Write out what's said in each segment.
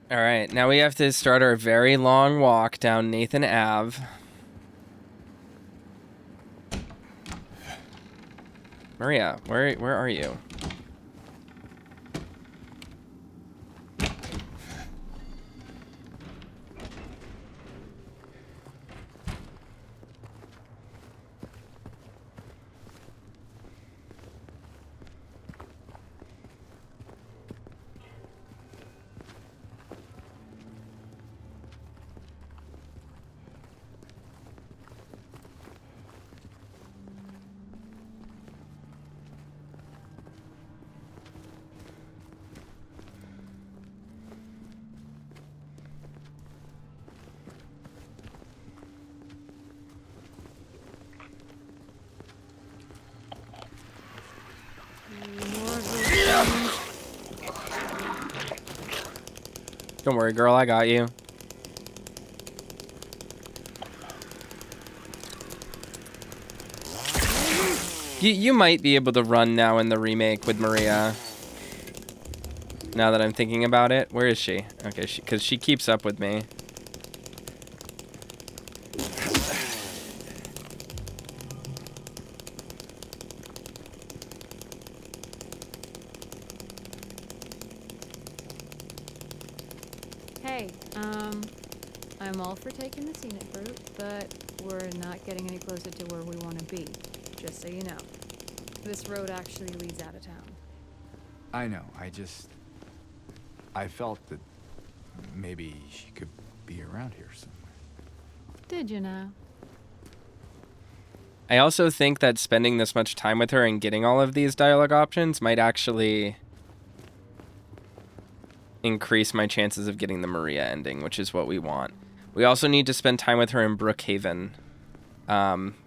All right, now we have to start our very long walk down Nathan Ave. Maria, where are you? Don't worry, girl, I got you. You might be able to run now in the remake with Maria. Now that I'm thinking about it. Where is she? Okay, because she keeps up with me. Hey, I'm all for taking the scenic route, but we're not getting any closer to where we want to be, just so you know. This road actually leads out of town. I know, I felt that maybe she could be around here somewhere. Did you know? I also think that spending this much time with her and getting all of these dialogue options might actually increase my chances of getting the Maria ending, which is what we want. We also need to spend time with her in Brookhaven,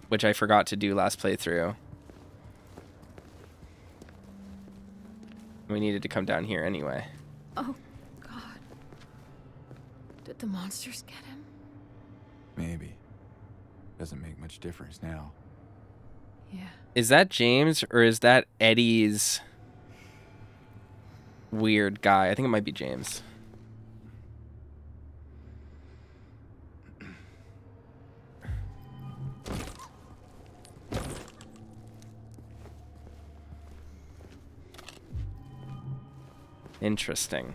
which I forgot to do last playthrough. We needed to come down here anyway. Oh, God. Did the monsters get him? Maybe. Doesn't make much difference now. Yeah. Is that James or is that Eddie's weird guy? I think it might be James. Interesting.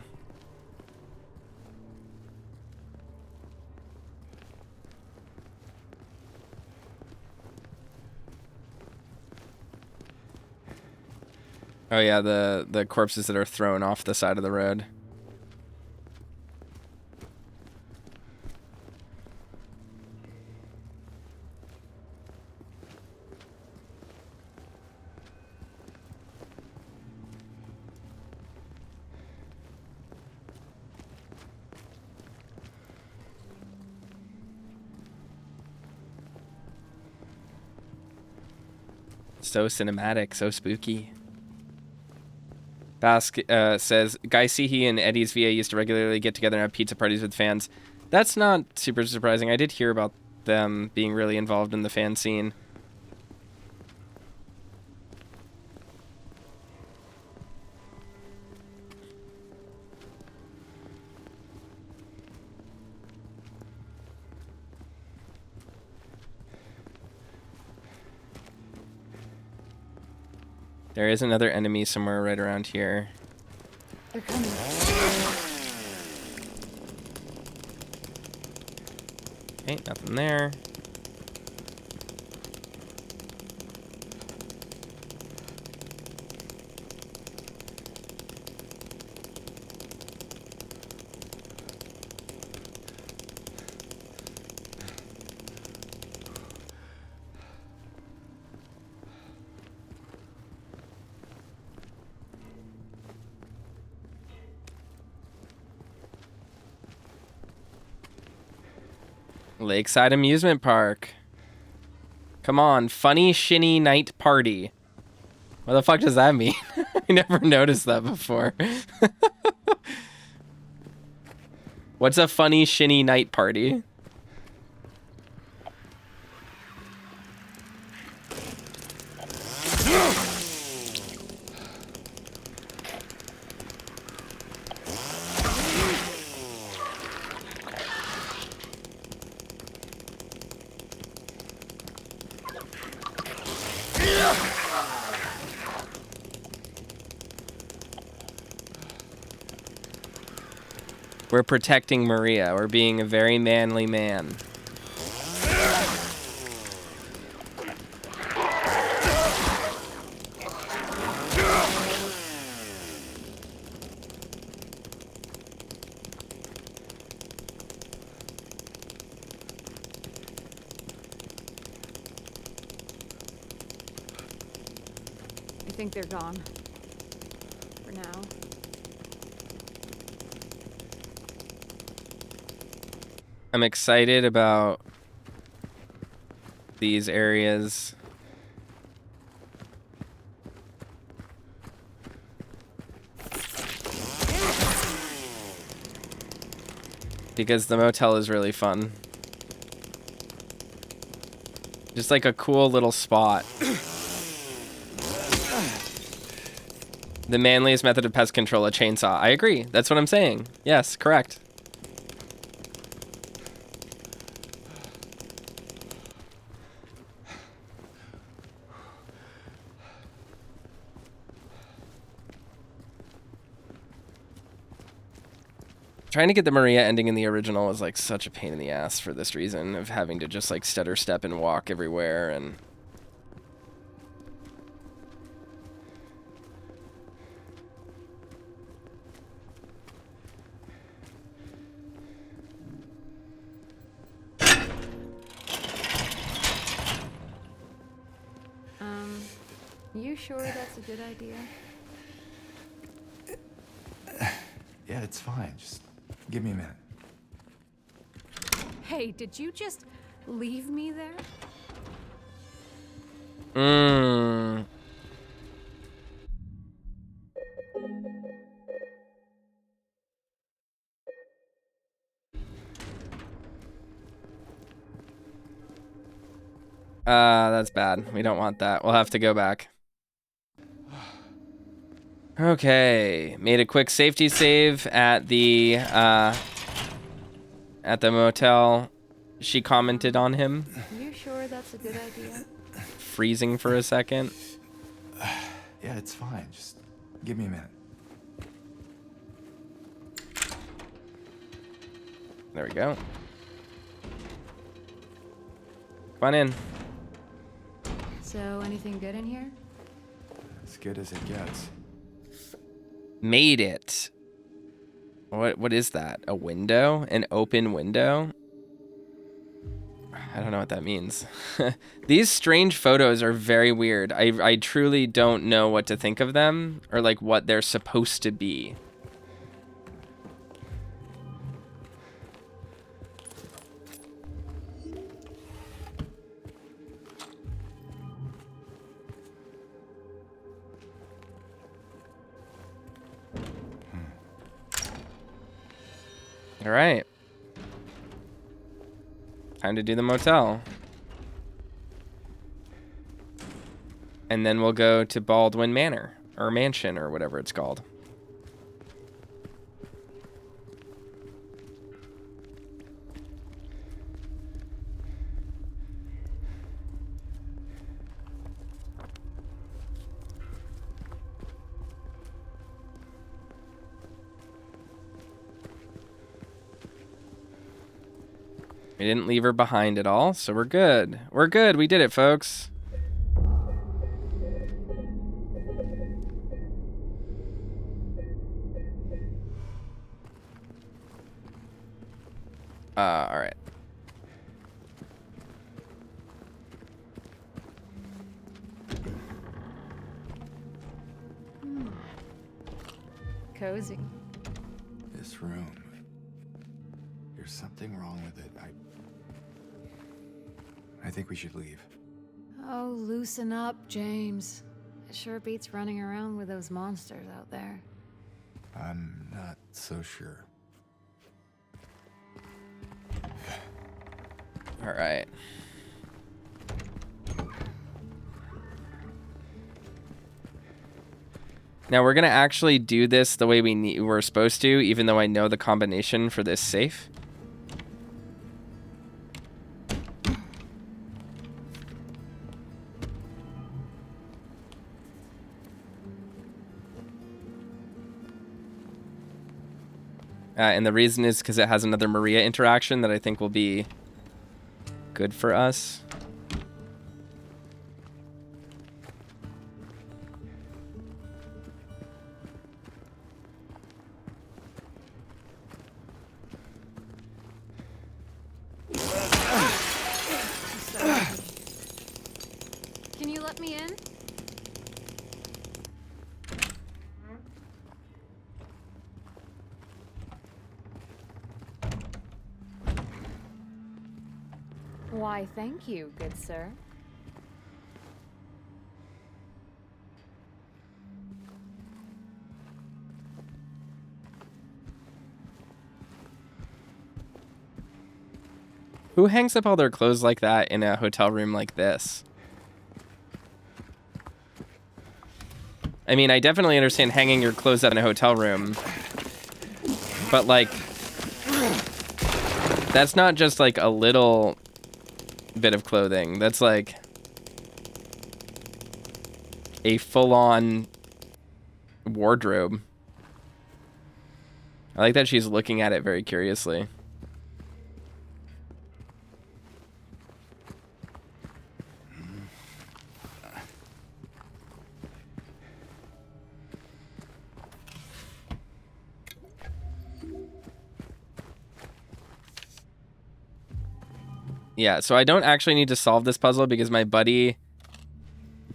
Oh yeah, the corpses that are thrown off the side of the road. So cinematic, so spooky. Bask says, Guy Seehee and Eddie's VA used to regularly get together and have pizza parties with fans. That's not super surprising. I did hear about them being really involved in the fan scene. There is another enemy somewhere right around here. They're coming. Okay, nothing there. Lakeside Amusement Park. Come on, funny shinny night party. What the fuck does that mean? I never noticed that before. What's a funny shinny night party? We're protecting Maria. We're being a very manly man. I think they're gone. For now. I'm excited about these areas. Because the motel is really fun. Just like a cool little spot. The manliest method of pest control, a chainsaw. I agree. That's what I'm saying. Yes, correct. Trying to get the Maria ending in the original was like such a pain in the ass for this reason of having to just like stutter step and walk everywhere and You sure that's a good idea? Yeah, it's fine. Just give me a minute. Hey, did you just leave me there? That's bad. We don't want that. We'll have to go back. Okay, made a quick safety save at the motel. She commented on him. You sure that's a good idea? Freezing for a second. Yeah, it's fine. Just give me a minute. There we go. Come on in. So, anything good in here? As good as it gets. Made it. What is that? A window? An open window? I don't know what that means. These strange photos are very weird. I truly don't know what to think of them or like what they're supposed to be. All right. Time to do the motel. And then we'll go to Baldwin Manor, or Mansion, or whatever it's called. We didn't leave her behind at all, so we're good. We're good. We did it, folks. All right. Cozy. This room. There's something wrong with it. I think we should leave. Oh, loosen up, James. It sure beats running around with those monsters out there. I'm not so sure. All right. Now we're gonna actually do this the way we're supposed to, even though I know the combination for this safe. And the reason is because it has another Maria interaction that I think will be good for us. Can you let me in? Why, thank you, good sir. Who hangs up all their clothes like that in a hotel room like this? I mean, I definitely understand hanging your clothes up in a hotel room, but like, that's not just like a little bit of clothing. That's like a full-on wardrobe. I like that she's looking at it very curiously. Yeah, so I don't actually need to solve this puzzle because my buddy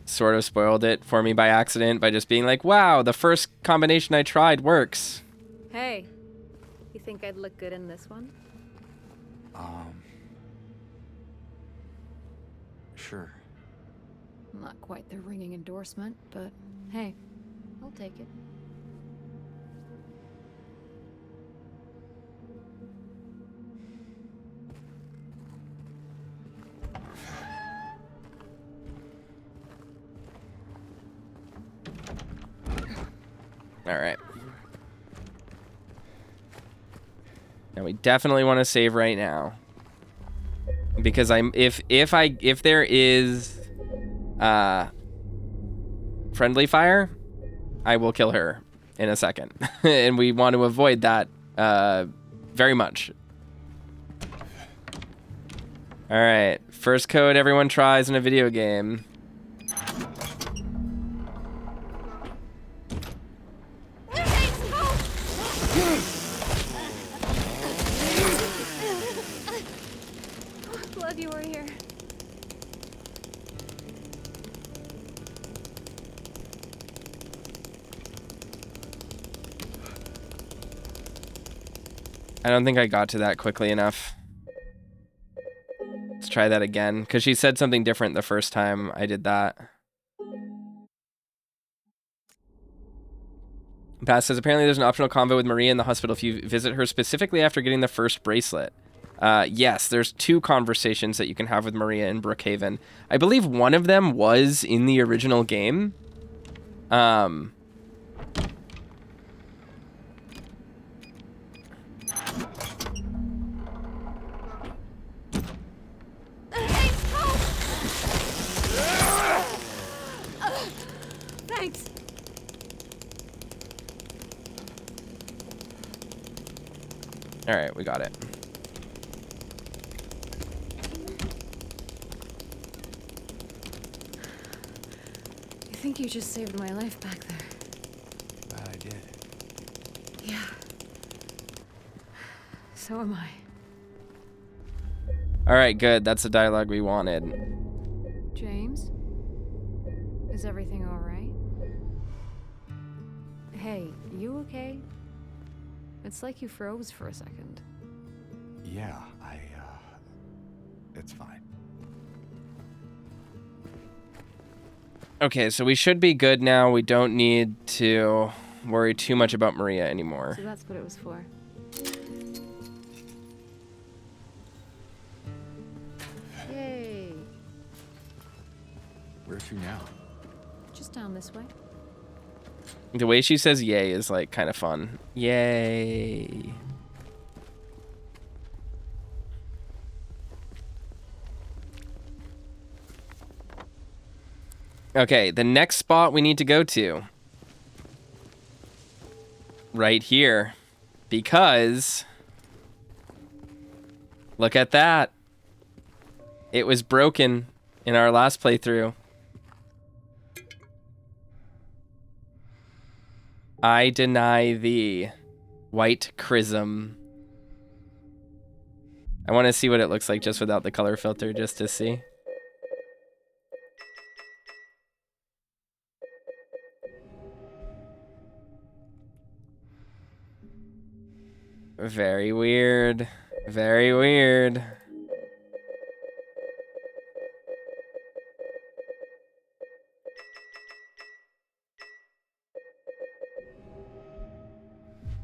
sort of spoiled it for me by accident by just being like, wow, the first combination I tried works. Hey, you think I'd look good in this one? Sure. Not quite the ringing endorsement, but hey, I'll take it. All right. Now we definitely want to save right now. Because if there is friendly fire, I will kill her in a second. And we want to avoid that very much. All right, first code everyone tries in a video game. Glad you were here. I don't think I got to that quickly enough. Let's try that again, because she said something different the first time I did that. Pass says, apparently there's an optional convo with Maria in the hospital if you visit her specifically after getting the first bracelet. Yes, there's 2 conversations that you can have with Maria in Brookhaven. I believe one of them was in the original game. Thanks. All right, we got it. I think you just saved my life back there. Glad I did. Yeah. So am I. All right, good. That's the dialogue we wanted. James? Is everything all right? Hey, you okay? It's like you froze for a second. Yeah, it's fine. Okay, so we should be good now. We don't need to worry too much about Maria anymore. So that's what it was for. Yay. Where to now? Just down this way. The way she says yay is like kind of fun. Yay. Okay, the next spot we need to go to. Right here. Because look at that. It was broken in our last playthrough. I deny thee, white Crism. I want to see what it looks like just without the color filter, just to see. Very weird. Very weird.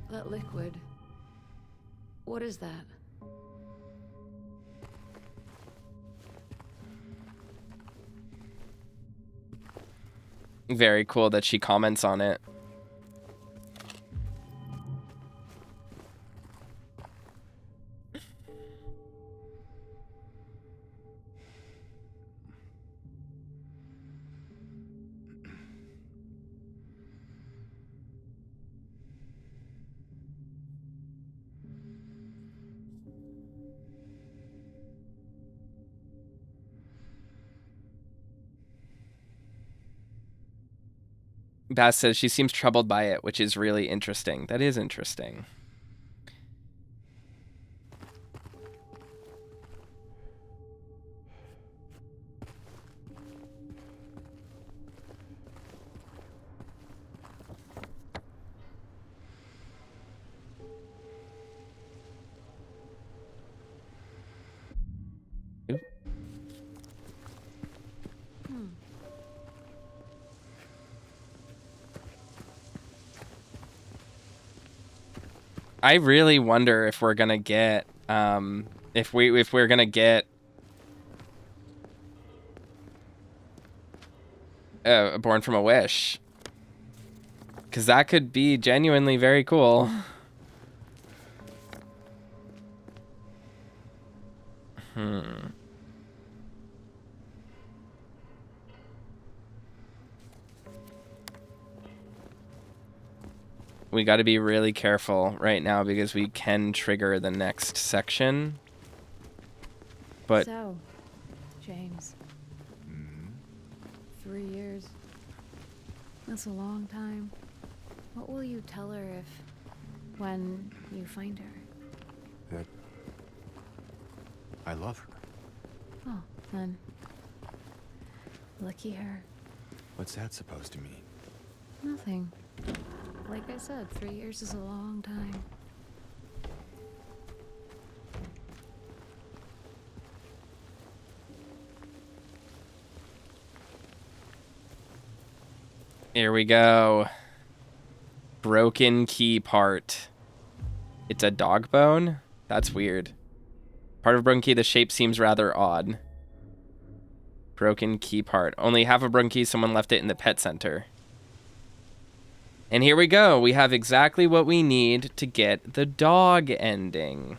That liquid. What is that? Very cool that she comments on it. Bass says she seems troubled by it, which is really interesting. That is interesting. Oop. I really wonder if we're gonna get if we're gonna get Born from a Wish, because that could be genuinely very cool. We got to be really careful right now because we can trigger the next section. But So, James. 3 years. That's a long time. What will you tell her when you find her? That I love her. Oh, then. Lucky her. What's that supposed to mean? Nothing. Like I said, 3 years is a long time. here we go. Broken key part. It's a dog bone? That's weird. Part of a broken key, the shape seems rather odd. Broken key part. Only half a broken key, someone left it in the pet center. And here we go. We have exactly what we need to get the dog ending.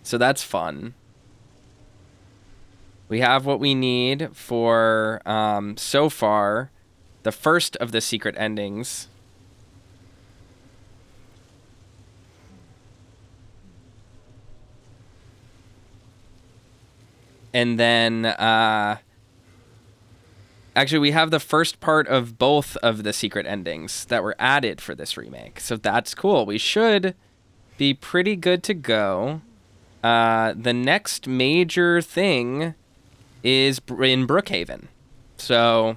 So that's fun. We have what we need for, so far, the first of the secret endings. And then, actually, we have the first part of both of the secret endings that were added for this remake. So that's cool. We should be pretty good to go. The next major thing is in Brookhaven. So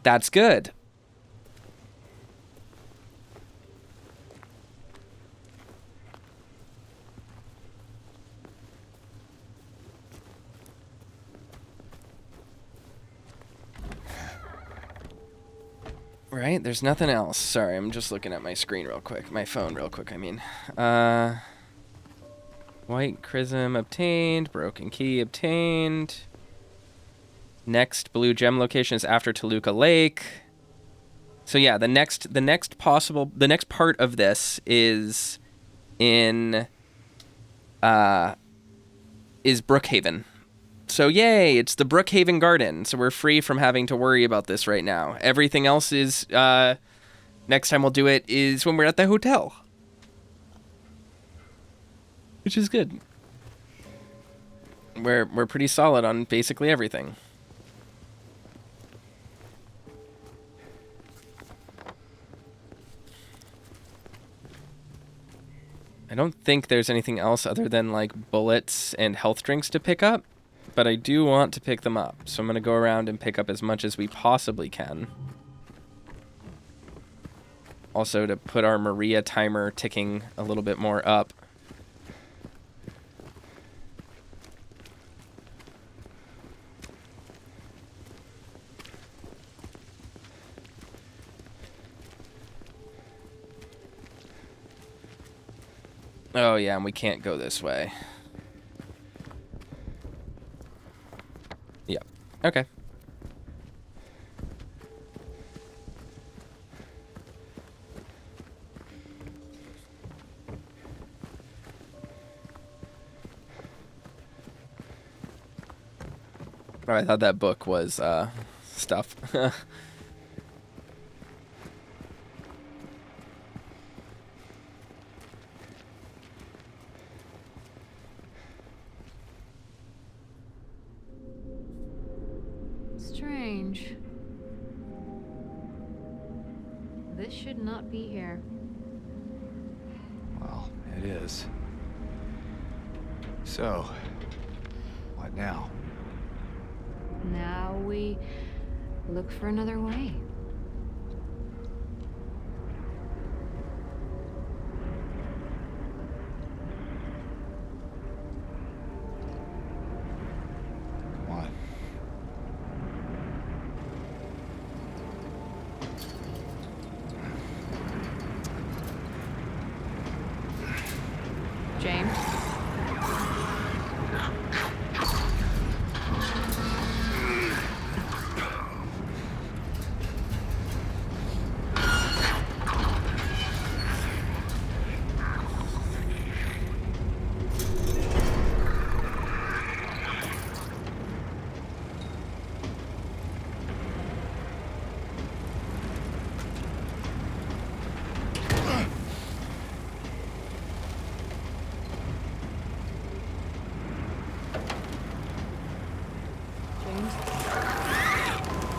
that's good. Right? There's nothing else. Sorry, I'm just looking at my screen real quick. My phone real quick, I mean. White Crism obtained. Broken key obtained. Next blue gem location is after Toluca Lake. So yeah, the next part of this is in is Brookhaven. So yay, it's the Brookhaven Garden. So we're free from having to worry about this right now. Everything else is Next time we'll do it is when we're at the hotel. Which is good. We're pretty solid on basically everything. I don't think there's anything else other than like bullets and health drinks to pick up, but I do want to pick them up. So I'm going to go around and pick up as much as we possibly can. Also to put our Maria timer ticking a little bit more up. Oh yeah, and we can't go this way. Yep. Okay. Oh, I thought that book was stuff. Strange. This should not be here. Well, it is. So, what now? Now we look for another way. Come on. James?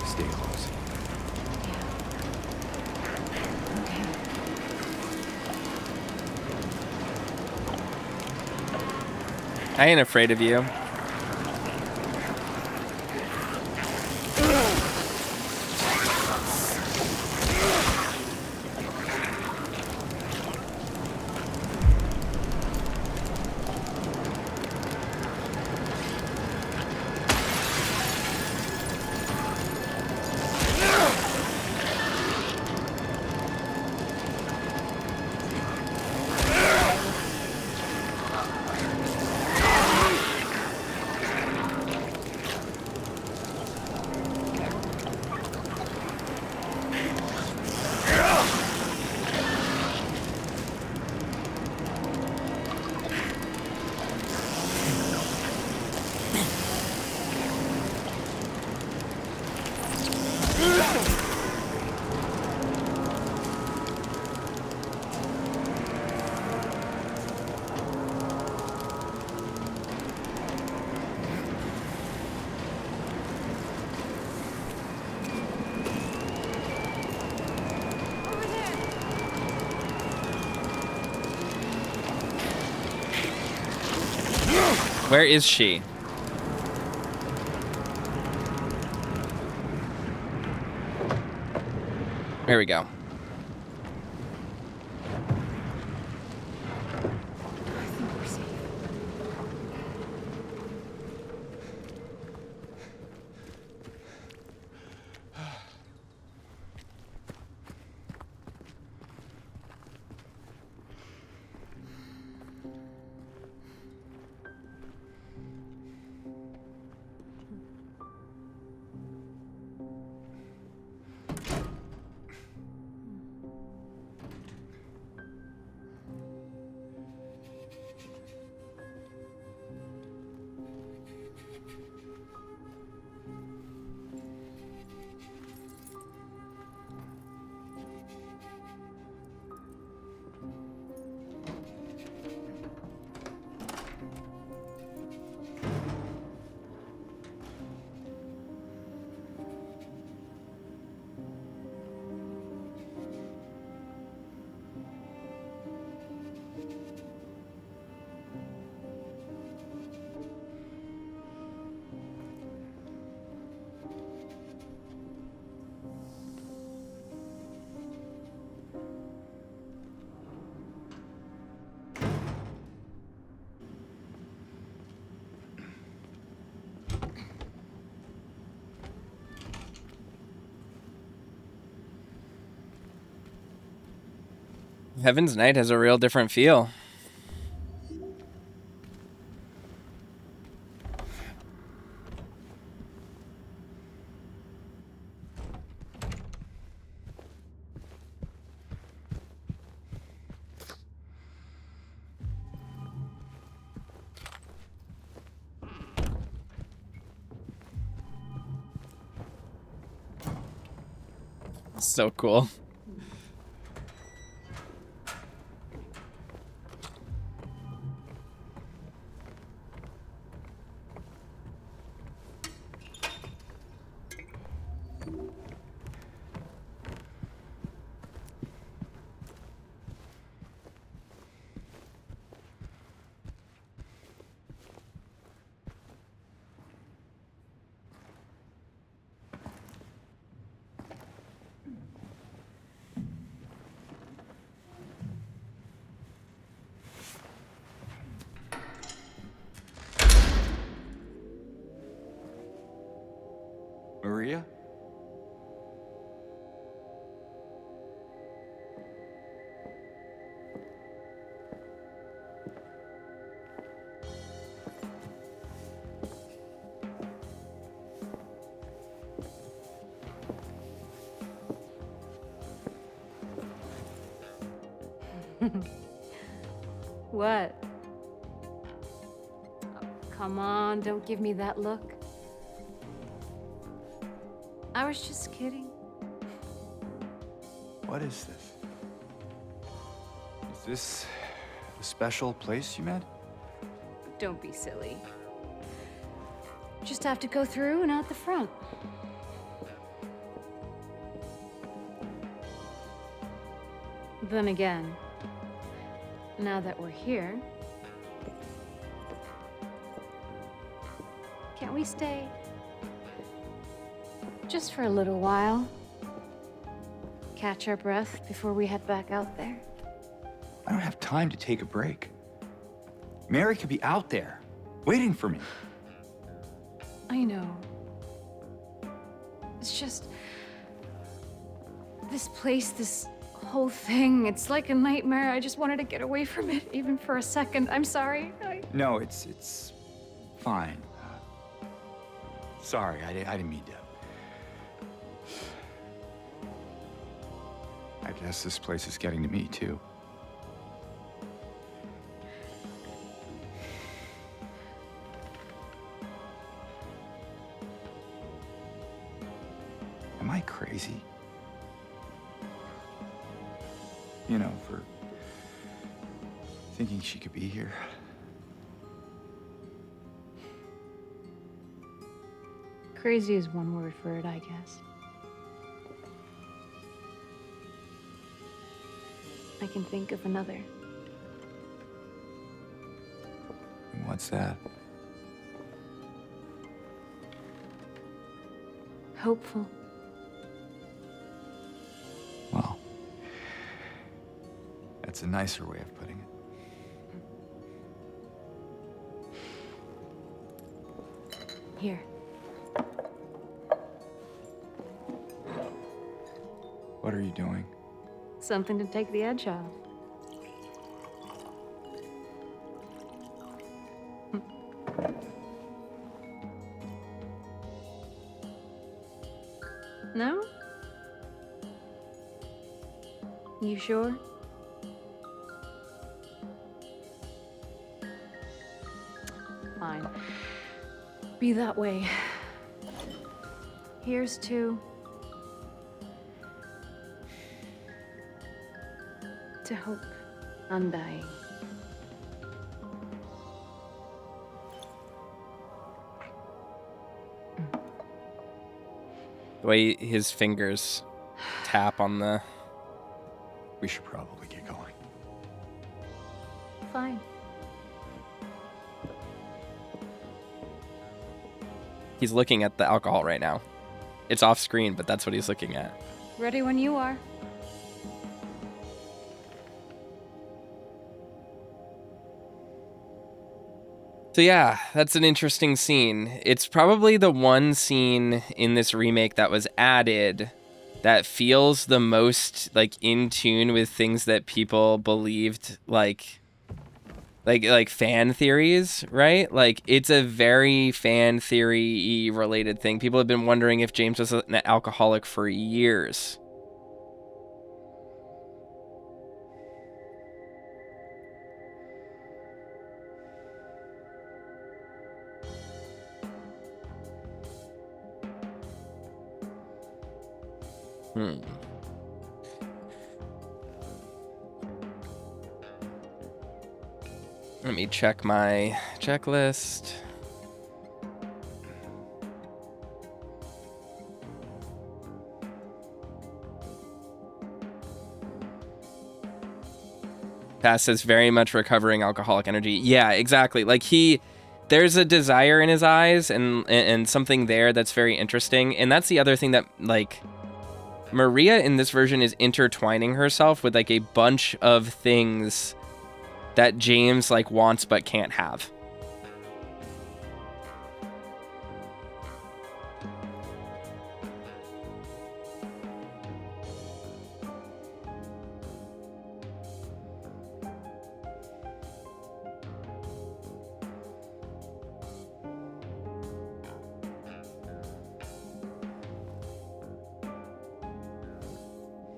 Stay close. I ain't afraid of you. Where is she? There we go. Heaven's Night has a real different feel. So cool. Maria? What? Oh, come on, don't give me that look. I was just kidding. What is this? Is this a special place you met? Don't be silly. Just have to go through and out the front. Then again, now that we're here, can't we stay? Just for a little while. Catch our breath before we head back out there. I don't have time to take a break. Mary could be out there, waiting for me. I know. It's just... this place, this whole thing, it's like a nightmare. I just wanted to get away from it, even for a second. I'm sorry. No, it's fine. Sorry, I didn't mean to. I guess this place is getting to me, too. Am I crazy? You know, for thinking she could be here? Crazy is one word for it, I guess. I can think of another. What's that? Hopeful. Well, that's a nicer way of putting it. Here. What are you doing? Something to take the edge off. No? You sure? Fine. Be that way. Here's to... hope. Undying. The way his fingers tap on the... We should probably get going. Fine. He's looking at the alcohol right now. It's off screen, but that's what he's looking at. Ready when you are. So yeah, that's an interesting scene. It's probably the one scene in this remake that was added that feels the most like in tune with things that people believed, like fan theories, right? Like it's a very fan theory related thing. People have been wondering if James was an alcoholic for years. Let me check my checklist. Pass says very much recovering alcoholic energy. Yeah, exactly. Like there's a desire in his eyes and something there that's very interesting. And that's the other thing that like Maria in this version is intertwining herself with like a bunch of things that James like wants but can't have.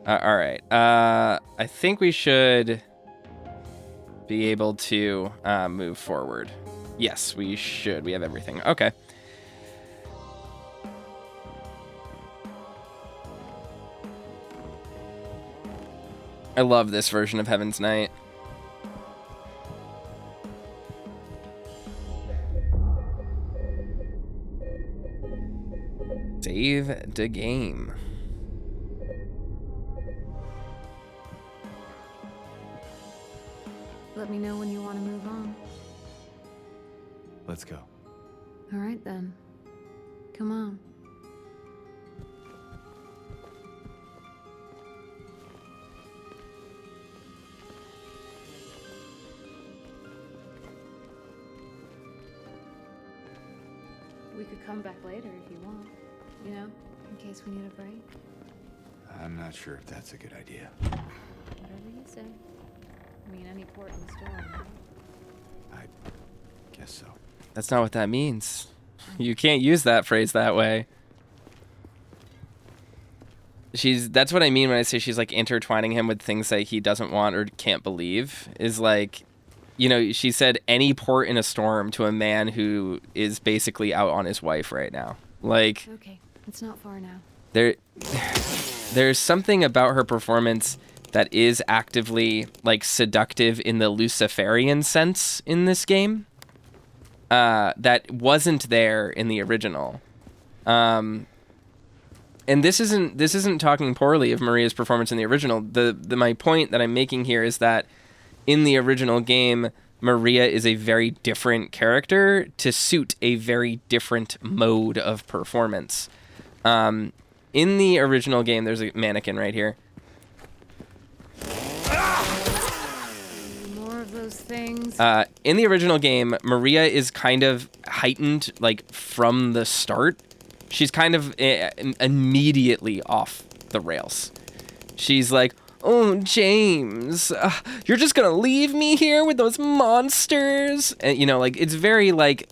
All right. I think we should be able to move forward. Yes, we should. We have everything. Okay. I love this version of Heaven's Night. Save the game. Let me know when you want to move on. Let's go. All right, then. Come on. We could come back later if you want. You know, in case we need a break. I'm not sure if that's a good idea. Whatever you say. I mean, any port in the storm, right? I guess so. That's not what that means. You can't use that phrase that way. That's what I mean when I say she's like intertwining him with things that he doesn't want or can't believe. Is like, you know, she said any port in a storm to a man who is basically out on his wife right now. Like, okay, it's not far now. There's something about her performance that is actively like seductive in the Luciferian sense in this game. That wasn't there in the original. And this isn't talking poorly of Maria's performance in the original. My point that I'm making here is that in the original game, Maria is a very different character to suit a very different mode of performance. In the original game, there's a mannequin right here. More of those things. In the original game, Maria is kind of heightened, like, from the start. She's kind of immediately off the rails. She's like, oh, James, you're just gonna leave me here with those monsters? And, you know, like, it's very, like,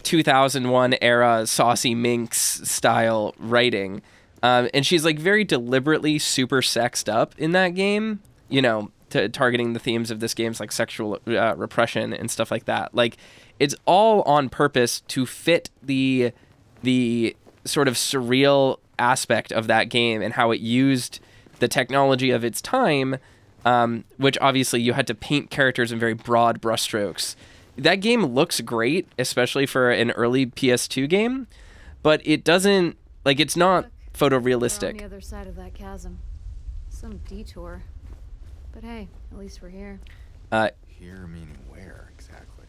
2001 era Saucy Minx style writing. And she's, like, very deliberately super sexed up in that game, you know, targeting the themes of this game's, like, sexual repression and stuff like that. Like, it's all on purpose to fit the sort of surreal aspect of that game and how it used the technology of its time, which obviously you had to paint characters in very broad brushstrokes. That game looks great, especially for an early PS2 game, but it doesn't, like, it's not photorealistic. We're on the other side of that chasm. Some detour. But hey, at least we're here. Here meaning where exactly?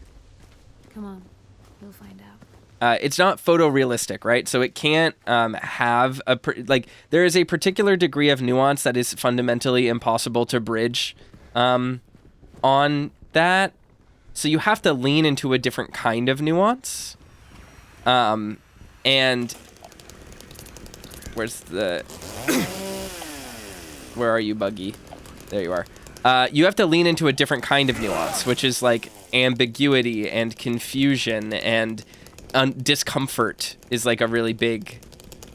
Come on, you'll find out. It's not photorealistic, right? So it can't have there is a particular degree of nuance that is fundamentally impossible to bridge on that. So you have to lean into a different kind of nuance. And Where's the... Where are you, Buggy? There you are. You have to lean into a different kind of nuance, which is like ambiguity and confusion and discomfort is like a really big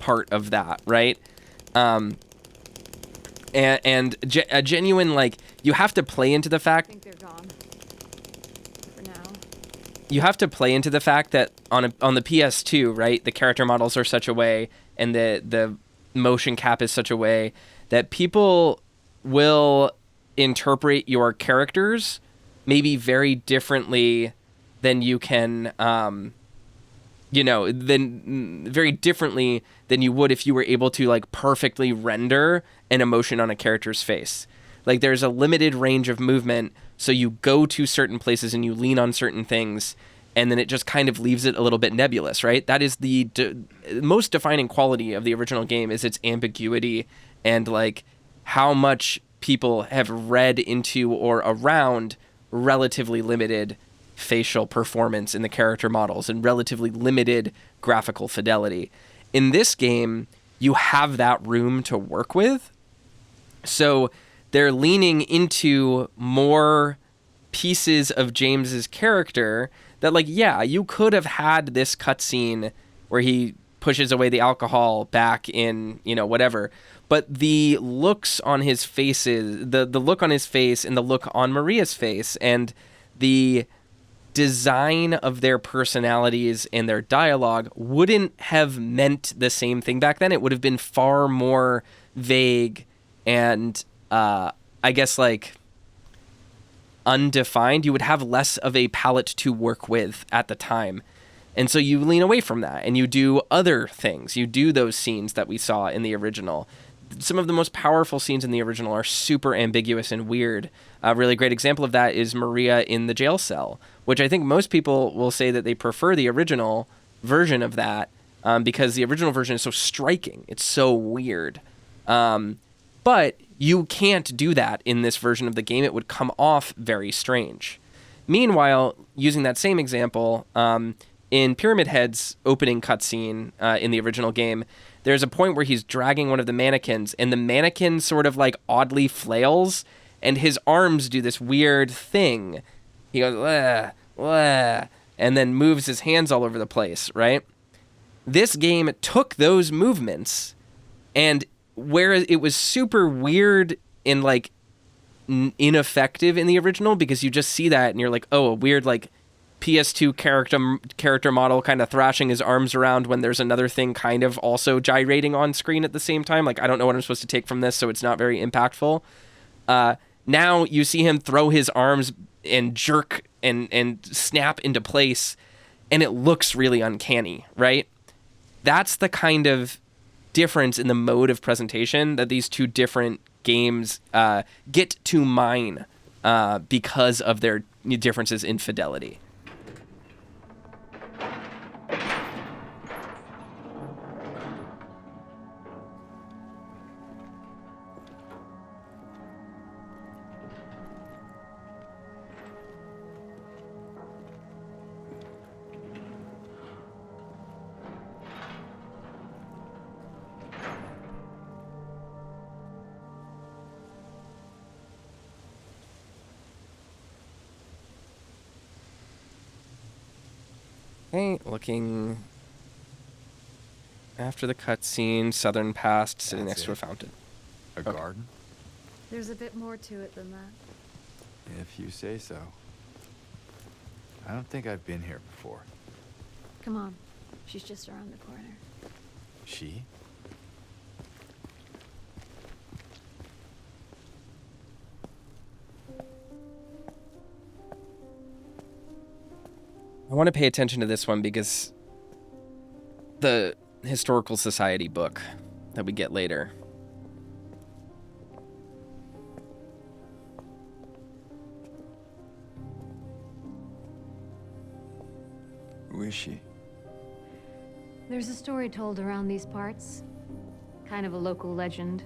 part of that, right? And a genuine, like, you have to play into the fact... I think they're gone. For now. You have to play into the fact that on the PS2, right, the character models are such a way, and the motion cap is such a way that people will interpret your characters maybe very differently than you can, very differently than you would if you were able to, like, perfectly render an emotion on a character's face. Like, there's a limited range of movement, so you go to certain places and you lean on certain things, and then it just kind of leaves it a little bit nebulous, right? That is the most defining quality of the original game, is its ambiguity and, like, how much people have read into or around relatively limited facial performance in the character models and relatively limited graphical fidelity. In this game, you have that room to work with. So they're leaning into more pieces of James's character that, like, yeah, you could have had this cutscene where he pushes away the alcohol back in, whatever. But the looks on his faces, the look on his face and the look on Maria's face and the design of their personalities and their dialogue wouldn't have meant the same thing back then. It would have been far more vague and, I guess, like, undefined. You would have less of a palette to work with at the time. And so you lean away from that and you do other things. You do those scenes that we saw in the original. Some of the most powerful scenes in the original are super ambiguous and weird. A really great example of that is Maria in the jail cell, which I think most people will say that they prefer the original version of that because the original version is so striking. It's so weird. But you can't do that in this version of the game. It would come off very strange. Meanwhile, using that same example, in Pyramid Head's opening cutscene in the original game, there's a point where he's dragging one of the mannequins, and the mannequin sort of, like, oddly flails, and his arms do this weird thing. He goes, "Wah, wah," and then moves his hands all over the place, right? This game took those movements, and whereas it was super weird and, like, ineffective in the original, because you just see that, and you're like, oh, a weird, like, PS2 character model kind of thrashing his arms around when there's another thing kind of also gyrating on screen at the same time. Like, I don't know what I'm supposed to take from this, so it's not very impactful. Now you see him throw his arms and jerk and snap into place, and it looks really uncanny, right? That's the kind of difference in the mode of presentation that these two different games get to mine because of their differences in fidelity. Okay, looking after the cutscene, southern past, sitting next to a fountain. A garden? There's a bit more to it than that. If you say so. I don't think I've been here before. Come on. She's just around the corner. She? I want to pay attention to this one because the Historical Society book that we get later. Who is she? There's a story told around these parts. Kind of a local legend.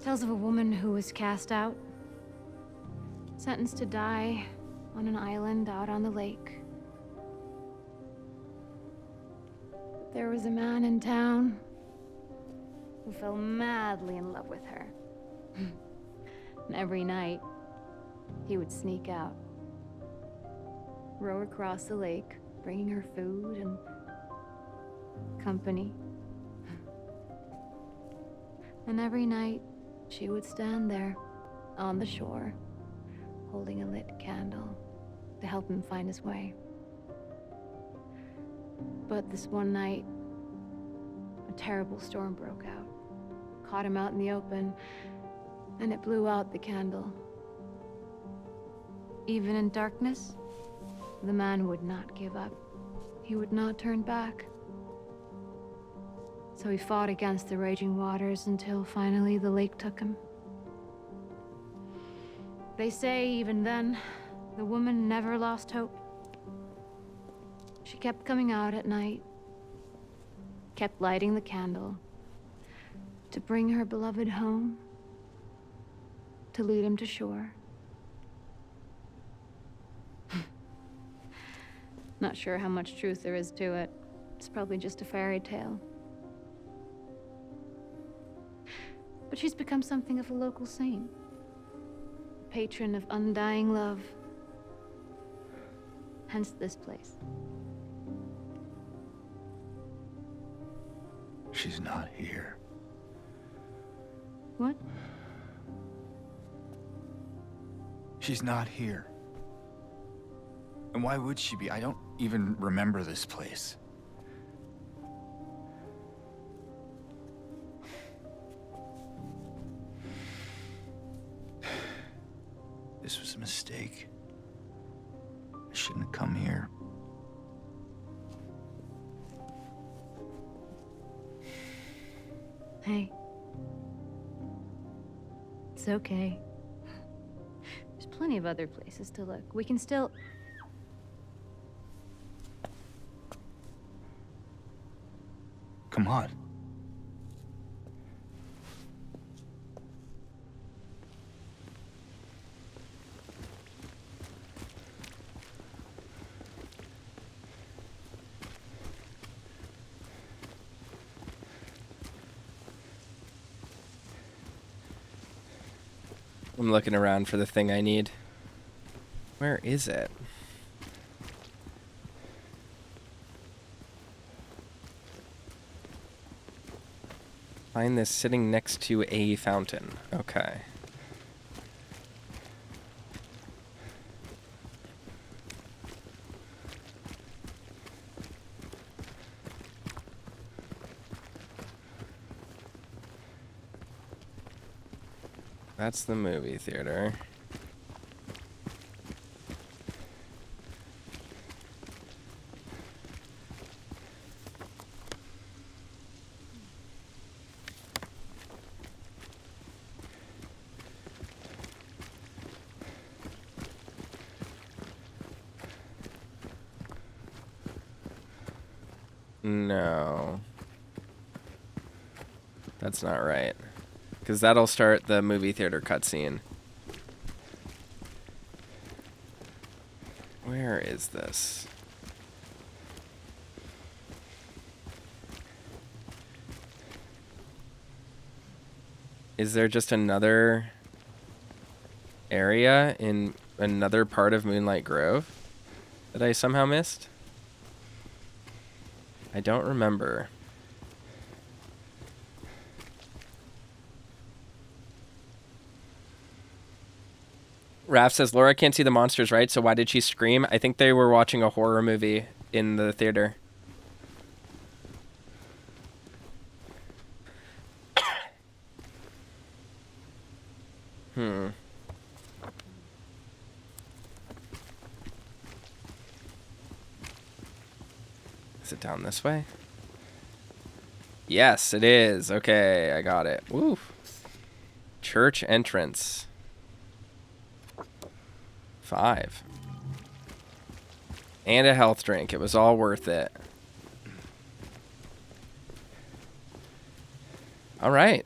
Tells of a woman who was cast out. Sentenced to die on an island out on the lake. There was a man in town who fell madly in love with her. And every night, he would sneak out, row across the lake, bringing her food and company. And every night, she would stand there on the shore, holding a lit candle to help him find his way. But this one night, a terrible storm broke out, caught him out in the open, and it blew out the candle. Even in darkness, the man would not give up. He would not turn back. So he fought against the raging waters until finally the lake took him. They say even then, the woman never lost hope. She kept coming out at night, kept lighting the candle to bring her beloved home, to lead him to shore. Not sure how much truth there is to it. It's probably just a fairy tale. But she's become something of a local saint, patron of undying love. Hence this place. She's not here. What? She's not here. And why would she be? I don't even remember this place. This was a mistake. I shouldn't have come here. Hey. It's okay. There's plenty of other places to look. We can still... Come on. I'm looking around for the thing I need. Where is it? Find this sitting next to a fountain. Okay. That's the movie theater. No. That's not right. Because that'll start the movie theater cutscene. Where is this? Is there just another area in another part of Moonlight Grove that I somehow missed? I don't remember. Raph says, Laura can't see the monsters, right? So why did she scream? I think they were watching a horror movie in the theater. Is it down this way? Yes, it is. Okay, I got it. Woo. Church entrance. 5. And a health drink. It was all worth it. All right.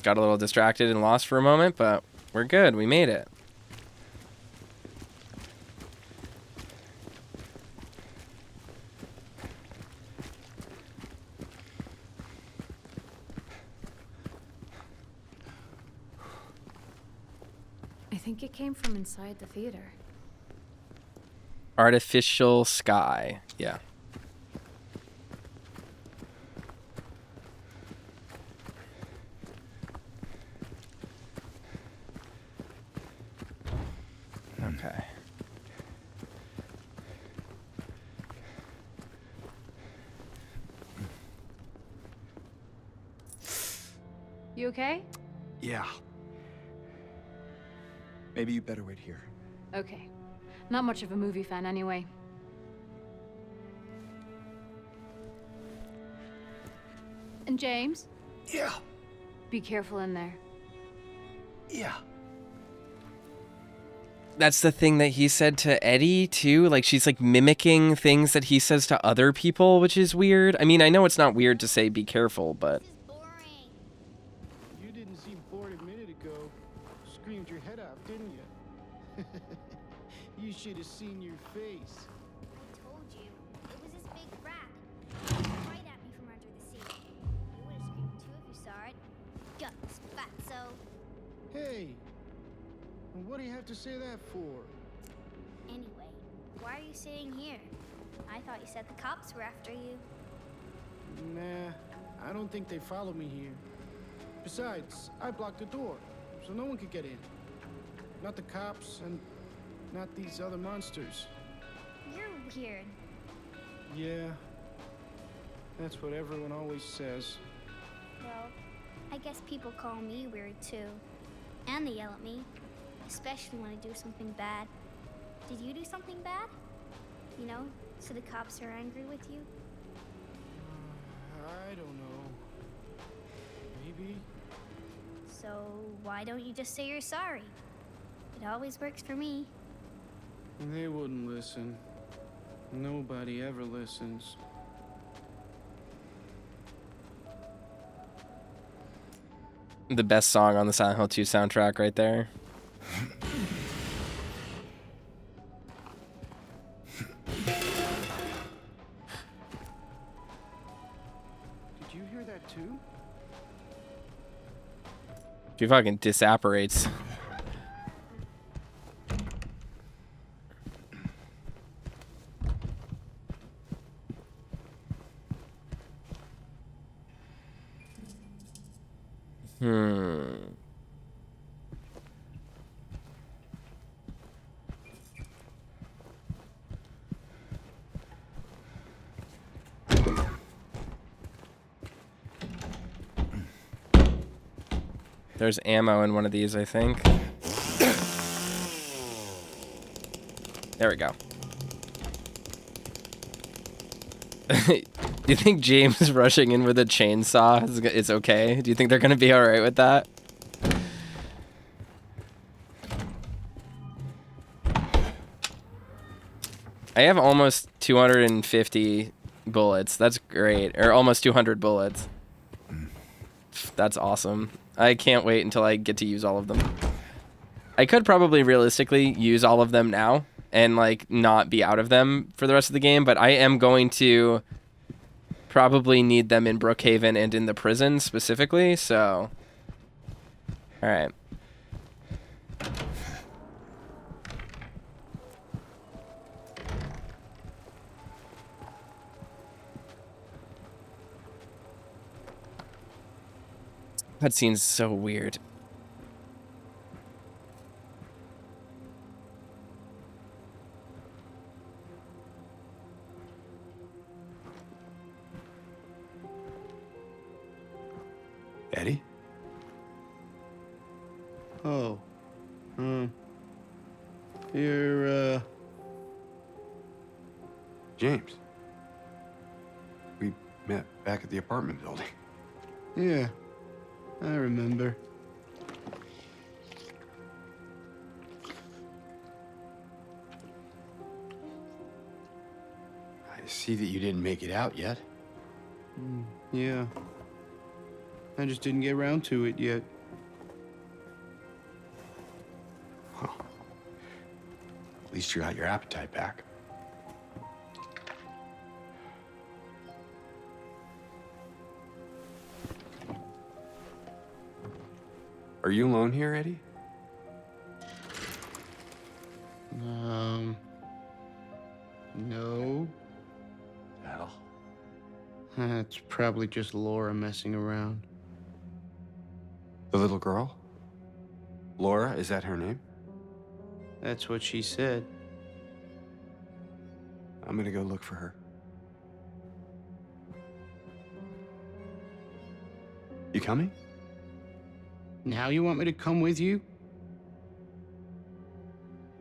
Got a little distracted and lost for a moment, but we're good. We made it. think it came from inside the theater. Artificial sky. Yeah. Okay. You okay? Yeah. Maybe you better wait here. Okay. Not much of a movie fan anyway. And James? Yeah. Be careful in there. Yeah. That's the thing that he said to Eddie too. Like she's like mimicking things that he says to other people, which is weird. I mean, I know it's not weird to say be careful, but You didn't seem bored a minute ago. Screamed your head off, didn't you? You should have seen your face. I told you, it was this big rat. Right at me from under the seat. You would have screamed too if you saw it. Guts, fatso. Hey, what do you have to say that for? Anyway, why are you sitting here? I thought you said the cops were after you. Nah, I don't think they follow me here. Besides, I blocked the door, so no one could get in. Not the cops, and not these other monsters. You're weird. Yeah, that's what everyone always says. Well, I guess people call me weird too. And they yell at me. Especially when I do something bad. Did you do something bad? You know, so the cops are angry with you? I don't know. Maybe? So why don't you just say you're sorry? It always works for me. They wouldn't listen. Nobody ever listens. the best song on the Silent Hill 2 soundtrack right there. Did you hear that too? She fucking disapparates. There's ammo in one of these, I think. There we go. Do you think James rushing in with a chainsaw is okay? Do you think they're going to be alright with that? I have almost 250 bullets. That's great. Or almost 200 bullets. That's awesome. I can't wait until I get to use all of them. I could probably realistically use all of them now and like not be out of them for the rest of the game, but I am going to probably need them in Brookhaven and in the prison specifically, so all right. That scene's so weird. Eddie? Oh. You're, James. We met back at the apartment building. Yeah, I remember. I see that you didn't make it out yet. Yeah. I just didn't get around to it yet. Well, at least you got your appetite back. Are you alone here, Eddie? It's probably just Laura messing around. The little girl? Laura, is that her name? That's what she said. I'm gonna go look for her. You coming? Now you want me to come with you?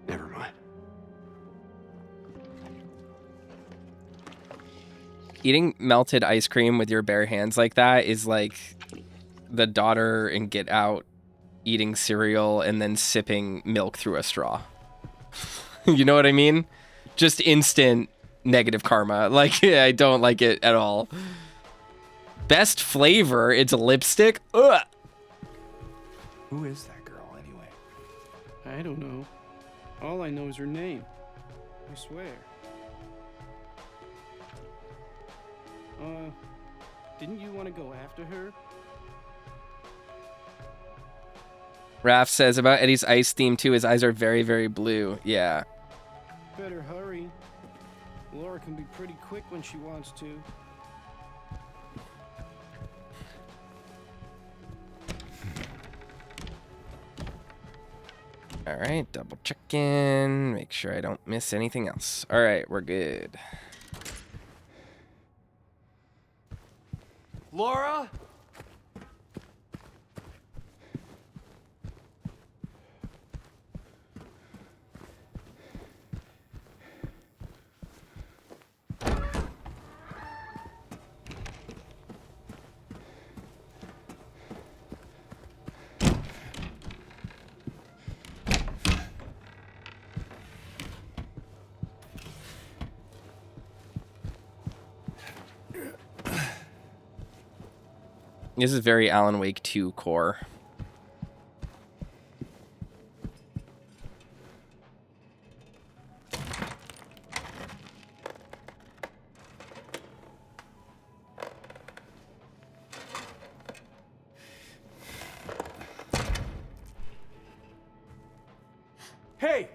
Never mind. Eating melted ice cream with your bare hands like that is like the daughter in Get Out eating cereal and then sipping milk through a straw. You know what I mean? Just instant negative karma. Like, I don't like it at all. Best flavor, it's lipstick. Ugh. Who is that girl, anyway? I don't know. All I know is her name. I swear. Didn't you want to go after her? Raph says about Eddie's ice theme too, his eyes are very, very blue. Yeah. Better hurry. Laura can be pretty quick when she wants to. All right, double check in, make sure I don't miss anything else. All right, we're good. Laura? This is very Alan Wake 2 core. Hey!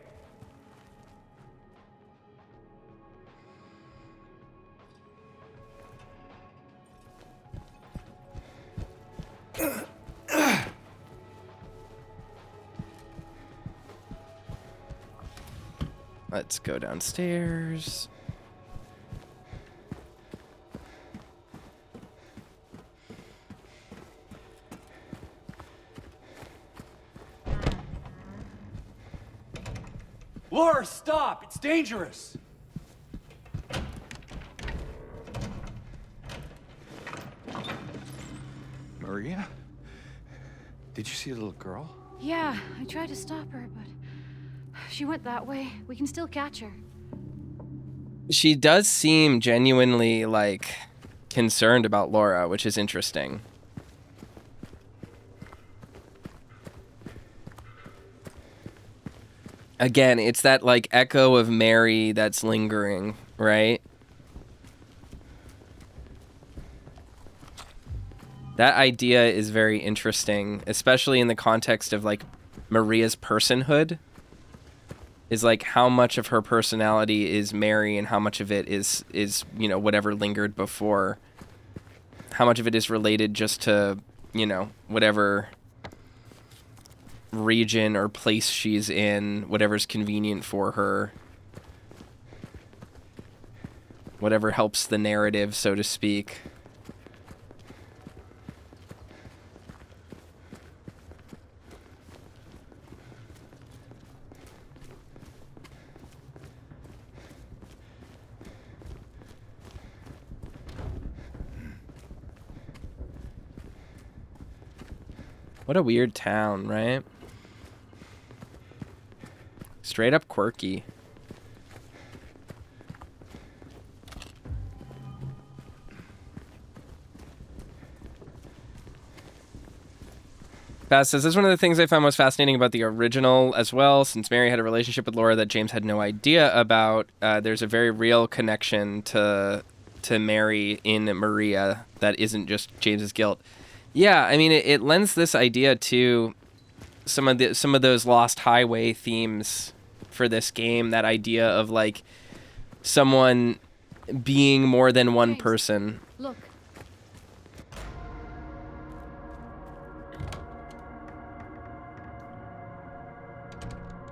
Let's go downstairs. Laura, stop! It's dangerous! Maria? Did you see the little girl? Yeah, I tried to stop her, but she went that way. We can still catch her. She does seem genuinely, like, concerned about Laura, which is interesting. Again, it's that, like, echo of Mary that's lingering, right? That idea is very interesting, especially in the context of, like, Maria's personhood. Is, like, how much of her personality is Mary and how much of it is, you know, whatever lingered before. How much of it is related just to, you know, whatever region or place she's in, whatever's convenient for her. Whatever helps the narrative, so to speak. What a weird town, right? Straight up quirky. Baz says, this is one of the things I found most fascinating about the original as well, since Mary had a relationship with Laura that James had no idea about. There's a very real connection to Mary in Maria that isn't just James's guilt. Yeah, I mean, it lends this idea to some of those Lost Highway themes for this game. That idea of, like, someone being more than one James, person. Look,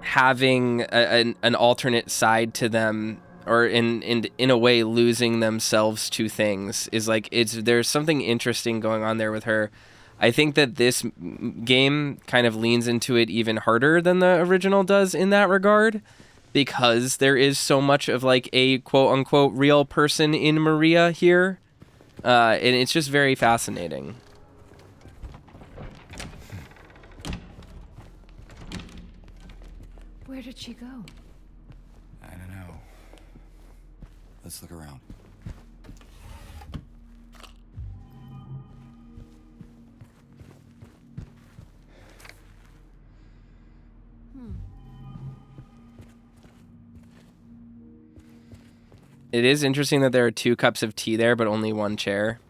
having an alternate side to them, or in a way losing themselves to things, is like, there's something interesting going on there with her. I think that this game kind of leans into it even harder than the original does in that regard, because there is so much of like a quote unquote real person in Maria here. And it's just very fascinating. Where did she go? I don't know. Let's look around. It is interesting that there are 2 cups of tea there, but only 1 chair.